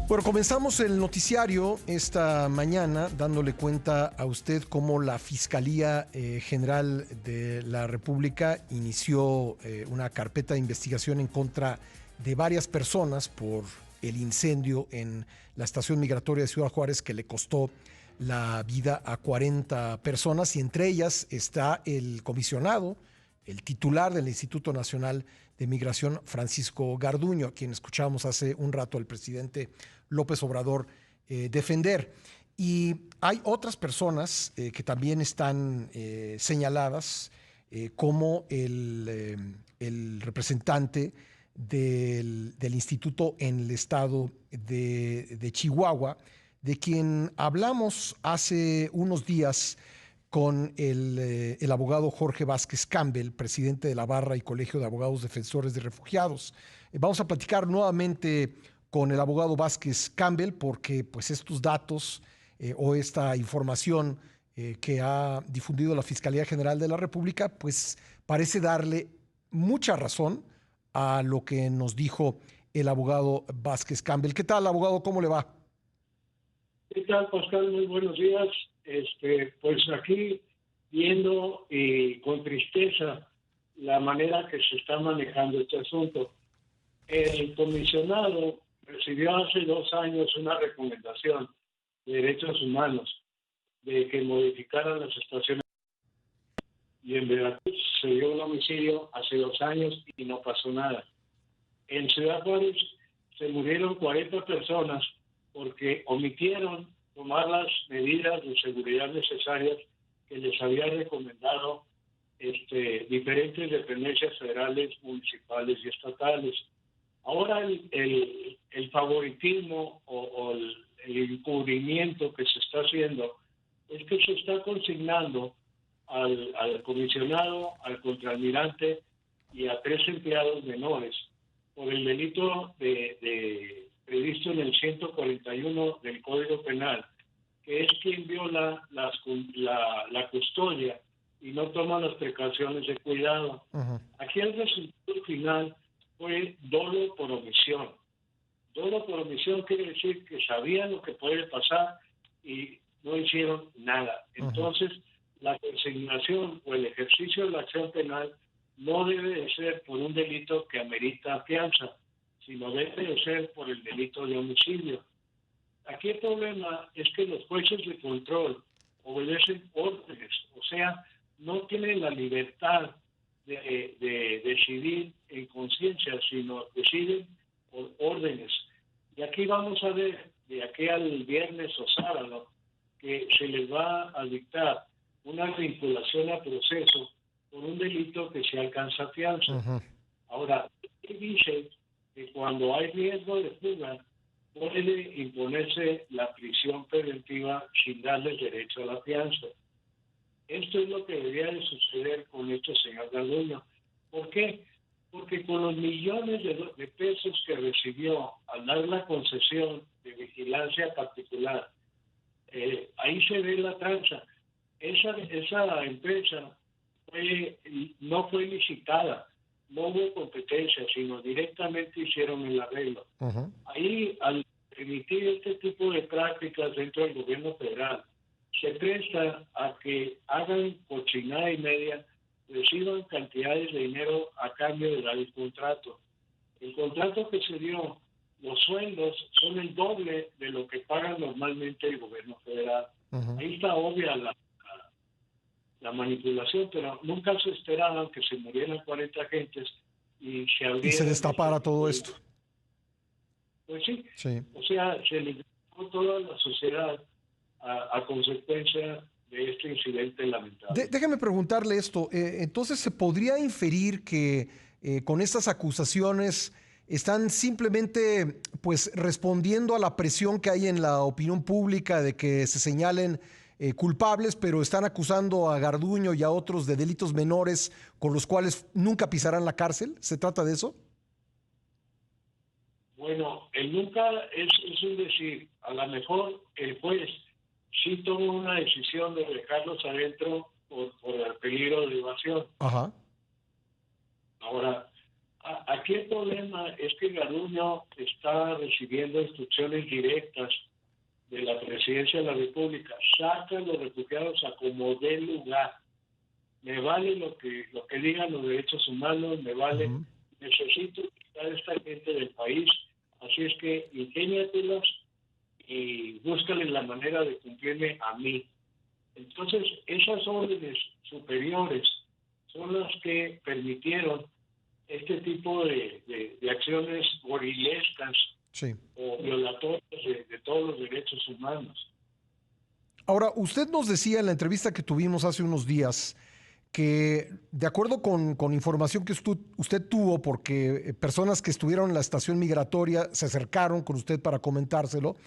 Bueno, comenzamos el noticiario esta mañana dándole cuenta a usted cómo la Fiscalía General de la República inició una carpeta de investigación en contra de varias personas por el incendio en la estación migratoria de Ciudad Juárez que le costó la vida a 40 personas, y entre ellas está el comisionado, el titular del Instituto Nacional de Migración, Francisco Garduño, a quien escuchamos hace un rato al presidente López Obrador defender. Y hay otras personas que también están señaladas, como el representante del instituto en el estado de Chihuahua, de quien hablamos hace unos días con el abogado Jorge Vázquez Campbell, presidente de la Barra y Colegio de Abogados Defensores de Refugiados. Vamos a platicar nuevamente con el abogado Vázquez Campbell porque pues estos datos o esta información que ha difundido la Fiscalía General de la República pues parece darle mucha razón a lo que nos dijo el abogado Vázquez Campbell. ¿Qué tal, abogado? ¿Cómo le va? ¿Qué tal, Pascal? Muy buenos días. Pues aquí viendo con tristeza la manera que se está manejando este asunto. El comisionado recibió hace 2 años una recomendación de derechos humanos de que modificaran las estaciones, y en Veracruz se dio un homicidio hace 2 años y no pasó nada. En Ciudad Juárez se murieron 40 personas porque omitieron tomar las medidas de seguridad necesarias que les había recomendado diferentes dependencias federales, municipales y estatales. Ahora el favoritismo o el encubrimiento que se está haciendo es que se está consignando al comisionado, al contraalmirante y a 3 empleados menores por el delito previsto en el 141 del Código Penal, que es quien viola la custodia y no toma las precauciones de cuidado. Uh-huh. Aquí el resultado final fue dolo por omisión. Dolo por omisión quiere decir que sabían lo que puede pasar y no hicieron nada. Entonces, la consignación o el ejercicio de la acción penal no debe de ser por un delito que amerita fianza, sino debe de ser por el delito de homicidio. Aquí el problema es que los jueces de control obedecen órdenes, o sea, no tienen la libertad de decidir en conciencia, sino deciden por órdenes. Y aquí vamos a ver, de aquí al viernes o sábado, que se les va a dictar una vinculación a proceso por un delito que se alcanza fianza. Uh-huh. Ahora, él dice que cuando hay riesgo de fuga, puede imponerse la prisión preventiva sin darles derecho a la fianza. Esto es lo que debería de suceder con este señor Garduño. ¿Por qué? Porque con los millones de pesos que recibió al dar la concesión de vigilancia particular, ahí se ve la tranza. Esa empresa no fue licitada, no hubo competencia, sino directamente hicieron el arreglo. Uh-huh. Ahí, al permitir este tipo de prácticas dentro del gobierno federal, se presta a que hagan cochinada y media, reciban cantidades de dinero a cambio de dar el contrato. El contrato que se dio, los sueldos son el doble de lo que paga normalmente el gobierno federal. Uh-huh. Ahí está obvia la manipulación, pero nunca se esperaban que se murieran 40 agentes y se destapara todo esto. Pues sí, Sí. o sea, se le dio toda la sociedad a consecuencia de este incidente lamentable. Déjeme preguntarle esto. Entonces, ¿se podría inferir que con estas acusaciones están simplemente pues respondiendo a la presión que hay en la opinión pública de que se señalen culpables, pero están acusando a Garduño y a otros de delitos menores con los cuales nunca pisarán la cárcel? ¿Se trata de eso? Bueno, el nunca es un decir. A lo mejor el juez sí tomó una decisión de dejarlos adentro por el peligro de evasión. Ajá. Ahora, Aquí el problema es que Garduño está recibiendo instrucciones directas de la Presidencia de la República. Saca a los refugiados a como dé lugar. Me vale lo que digan los derechos humanos, me vale. Ujú. Necesito quitar a esta gente del país. Así es que ingéniatelas y búscale la manera de cumplirme a mí. Entonces, esas órdenes superiores son las que permitieron este tipo de acciones gorilescas Sí. o violatorias de todos los derechos humanos. Ahora, usted nos decía en la entrevista que tuvimos hace unos días que, de acuerdo con información que usted tuvo, porque personas que estuvieron en la estación migratoria se acercaron con usted para comentárselo,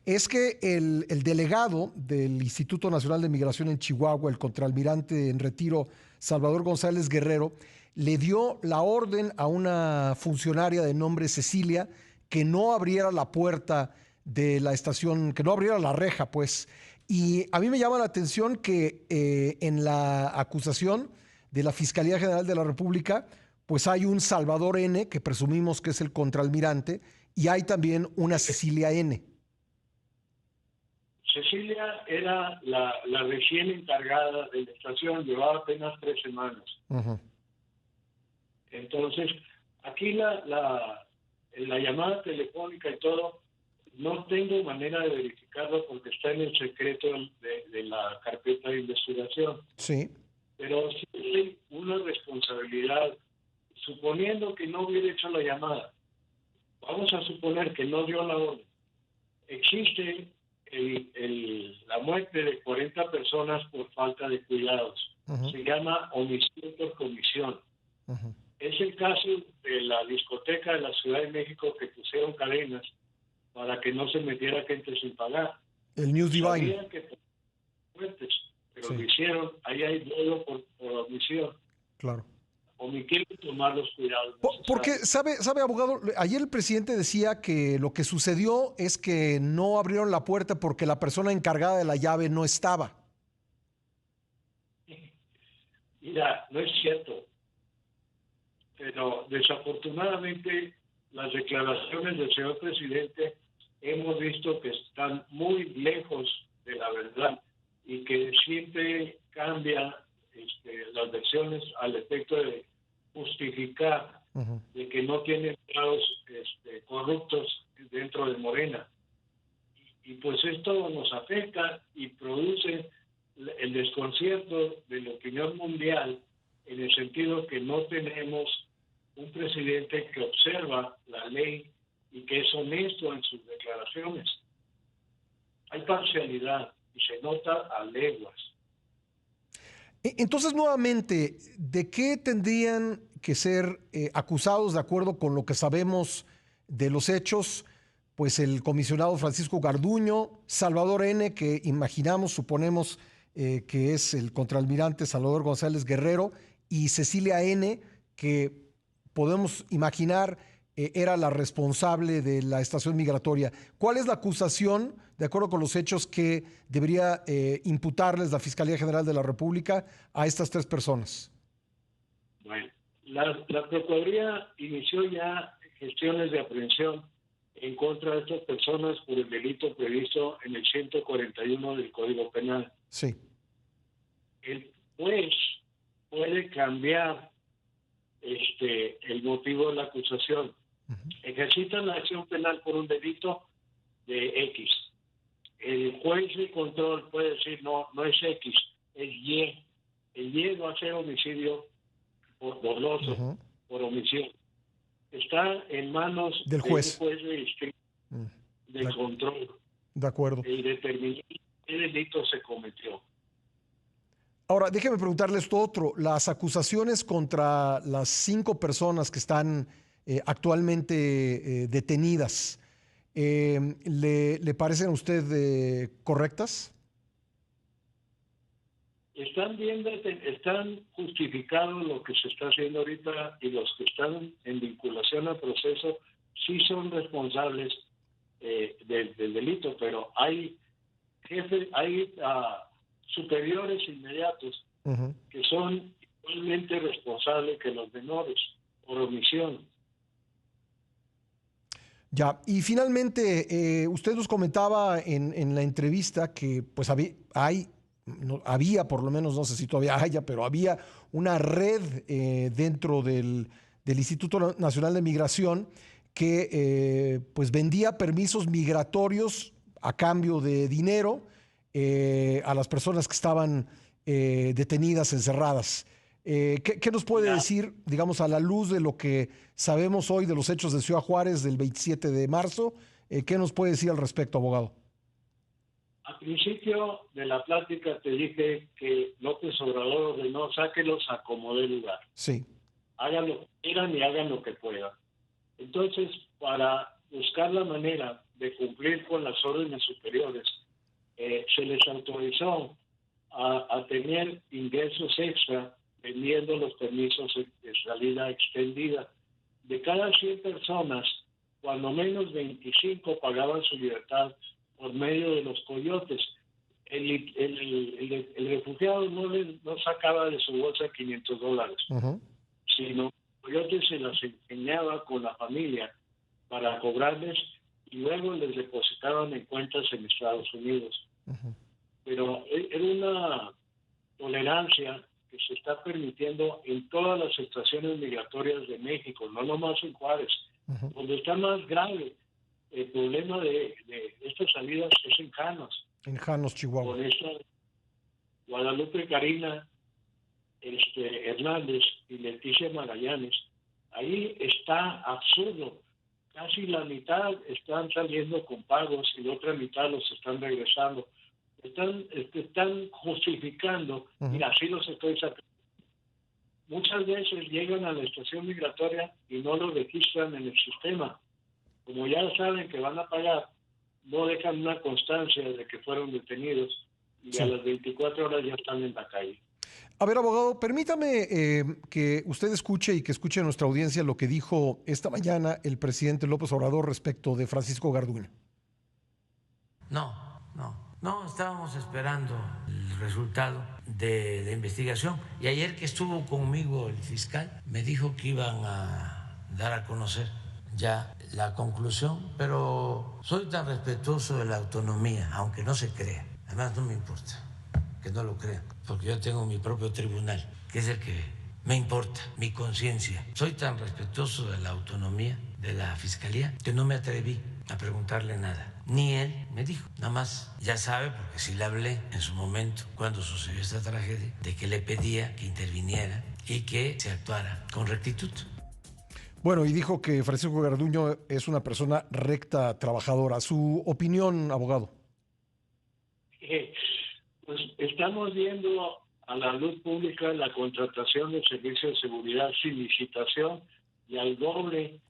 es que el delegado del Instituto Nacional de Migración en Chihuahua, el contraalmirante en retiro, Salvador González Guerrero, le dio la orden a una funcionaria de nombre Cecilia que no abriera la puerta de la estación, que no abriera la reja, pues. Y a mí me llama la atención que en la acusación de la Fiscalía General de la República, pues hay un Salvador N, que presumimos que es el contraalmirante, y hay también una Cecilia N. Cecilia era la recién encargada de la estación, llevaba apenas 3 semanas. Uh-huh. Entonces, aquí la llamada telefónica y todo, no tengo manera de verificarlo porque está en el secreto de la carpeta de investigación. Sí. Pero sí hay una responsabilidad, suponiendo que no hubiera hecho la llamada. Vamos a suponer que no dio la orden. Existe la muerte de 40 personas por falta de cuidados. Uh-huh. Se llama homicidio por comisión. Uh-huh. Es el caso de la discoteca de la Ciudad de México que pusieron cadenas para que no se metiera gente sin pagar. El News Divine. Sabían que muertes, pero sí lo hicieron. Ahí hay duelo por omisión. Claro. Omitieron tomar los cuidados. Porque, sabe, abogado, ayer el presidente decía que lo que sucedió es que no abrieron la puerta porque la persona encargada de la llave no estaba. Mira, no es cierto. Pero desafortunadamente las declaraciones del señor presidente hemos visto que están muy lejos de la verdad y que siempre cambia las versiones al efecto de justificar uh-huh. de que no tiene empleados corruptos dentro de Morena. Y pues esto nos afecta y produce el desconcierto de la opinión mundial en el sentido que no tenemos un presidente que observa la ley y que es honesto en sus declaraciones. Hay parcialidad y se nota a leguas. Entonces, nuevamente, ¿de qué tendrían que ser acusados de acuerdo con lo que sabemos de los hechos? Pues el comisionado Francisco Garduño, Salvador N., que imaginamos, suponemos que es el contraalmirante Salvador González Guerrero, y Cecilia N., que podemos imaginar era la responsable de la estación migratoria. ¿Cuál es la acusación, de acuerdo con los hechos, que debería imputarles la Fiscalía General de la República a estas tres personas? Bueno, la Procuraduría inició ya gestiones de aprehensión en contra de estas personas por el delito previsto en el 141 del Código Penal. Sí. El juez puede cambiar el motivo de la acusación. Uh-huh. Ejercitan la acción penal por un delito de X. El juez de control puede decir, no es X, es Y. El Y va a ser homicidio por doloso, uh-huh. por omisión. Está en manos del juez. De un juez de distrito de control. De acuerdo. Y determinar qué delito se cometió. Ahora, déjeme preguntarle esto otro. Las acusaciones contra las 5 personas que están actualmente detenidas, ¿le parecen a usted correctas? Están justificados lo que se está haciendo ahorita y los que están en vinculación al proceso sí son responsables del delito, pero hay jefes, hay superiores inmediatos uh-huh. que son igualmente responsables que los menores por omisión. Ya, y finalmente, usted nos comentaba en la entrevista que pues había, por lo menos, no sé si todavía haya, pero había una red dentro del Instituto Nacional de Migración que pues vendía permisos migratorios a cambio de dinero a las personas que estaban detenidas, encerradas. ¿Qué nos puede Mira, decir, digamos, a la luz de lo que sabemos hoy de los hechos de Ciudad Juárez del 27 de marzo? ¿Qué nos puede decir al respecto, abogado? al principio de la plática te dije que López Obrador ordenó sáquelos a como dé lugar. Sí. Hagan lo que quieran y hagan lo que puedan. Entonces, para buscar la manera de cumplir con las órdenes superiores, se les autorizó a tener ingresos extra vendiendo los permisos de salida extendida. De cada 100 personas, cuando menos 25 pagaban su libertad por medio de los coyotes. El refugiado no sacaba de su bolsa $500, Ujú, sino el coyote se las enseñaba con la familia para cobrarles y luego les depositaban en cuentas en Estados Unidos. ujú. Pero era una tolerancia que se está permitiendo en todas las estaciones migratorias de México, no nomás en Juárez. Ujú. Donde está más grave el problema de estas salidas es en Janos, En Janos, Chihuahua. con esta Guadalupe Karina Hernández y Leticia Magallanes. Ahí está absurdo. Casi la mitad están saliendo con pagos y la otra mitad los están regresando. Están justificando, Ujú. mira, así los estoy sacando. Muchas veces llegan a la estación migratoria y no lo registran en el sistema. Como ya saben que van a pagar, no dejan una constancia de que fueron detenidos y a Sí. las 24 horas ya están en la calle. A ver, abogado, permítame que usted escuche y que escuche nuestra audiencia lo que dijo esta mañana el presidente López Obrador respecto de Francisco Garduño. No, estábamos esperando el resultado de la investigación. Y ayer que estuvo conmigo el fiscal, me dijo que iban a dar a conocer ya la conclusión, pero soy tan respetuoso de la autonomía, aunque no se crea. Además, no me importa que no lo crean, porque yo tengo mi propio tribunal, que es el que me importa, mi conciencia. Soy tan respetuoso de la autonomía de la fiscalía que no me atreví a preguntarle nada. Ni él me dijo, nada más ya sabe, porque sí le hablé en su momento, cuando sucedió esta tragedia, de que le pedía que interviniera y que se actuara con rectitud. Bueno, y dijo que Francisco Garduño es una persona recta, trabajadora. ¿Su opinión, abogado? Pues estamos viendo a la luz pública la contratación de servicios de seguridad sin licitación y al doble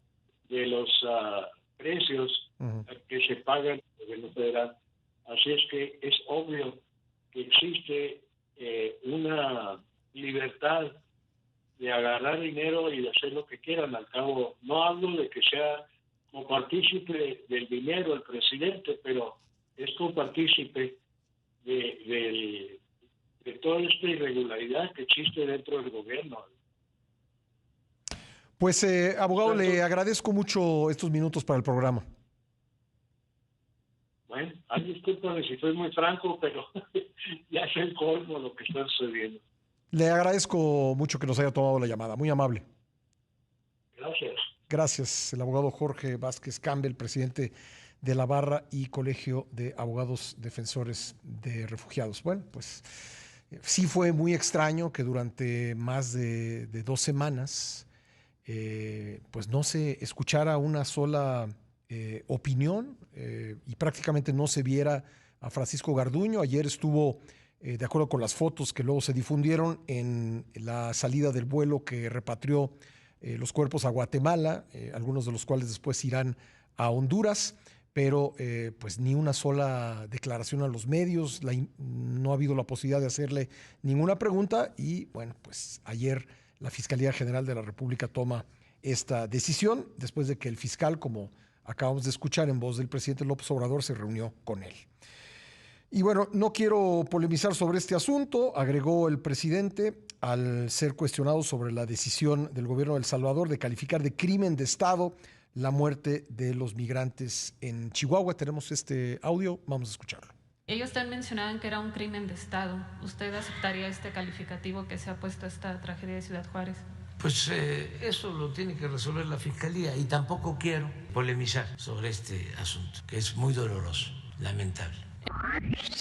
de los precios Ujú. que se pagan en el gobierno federal. Así es que es obvio que existe una libertad de agarrar dinero y de hacer lo que quieran. Al cabo, no hablo de que sea copartícipe del dinero el presidente, pero es copartícipe de toda esta irregularidad que existe dentro del gobierno. Pues, abogado, Tanto, le agradezco mucho estos minutos para el programa. bueno, discúlpame si fui muy franco, pero ya es el colmo lo que está sucediendo. Le agradezco mucho que nos haya tomado la llamada. Muy amable. Gracias. Gracias. El abogado Jorge Vázquez Campbell, presidente de la Barra y Colegio de Abogados Defensores de Refugiados. Bueno, pues sí fue muy extraño que durante más de 2 semanas pues no se escuchara una sola opinión y prácticamente no se viera a Francisco Garduño. Ayer estuvo, de acuerdo con las fotos que luego se difundieron, en la salida del vuelo que repatrió los cuerpos a Guatemala, algunos de los cuales después irán a Honduras, pero pues ni una sola declaración a los medios, no ha habido la posibilidad de hacerle ninguna pregunta y bueno, pues ayer la Fiscalía General de la República toma esta decisión después de que el fiscal, como acabamos de escuchar en voz del presidente López Obrador, se reunió con él. Y bueno, no quiero polemizar sobre este asunto, agregó el presidente al ser cuestionado sobre la decisión del gobierno de El Salvador de calificar de crimen de Estado la muerte de los migrantes en Chihuahua. Tenemos este audio, vamos a escucharlo. Ellos también mencionaban que era un crimen de Estado. ¿Usted aceptaría este calificativo que se ha puesto a esta tragedia de Ciudad Juárez? Pues eso lo tiene que resolver la Fiscalía y tampoco quiero polemizar sobre este asunto, que es muy doloroso, lamentable.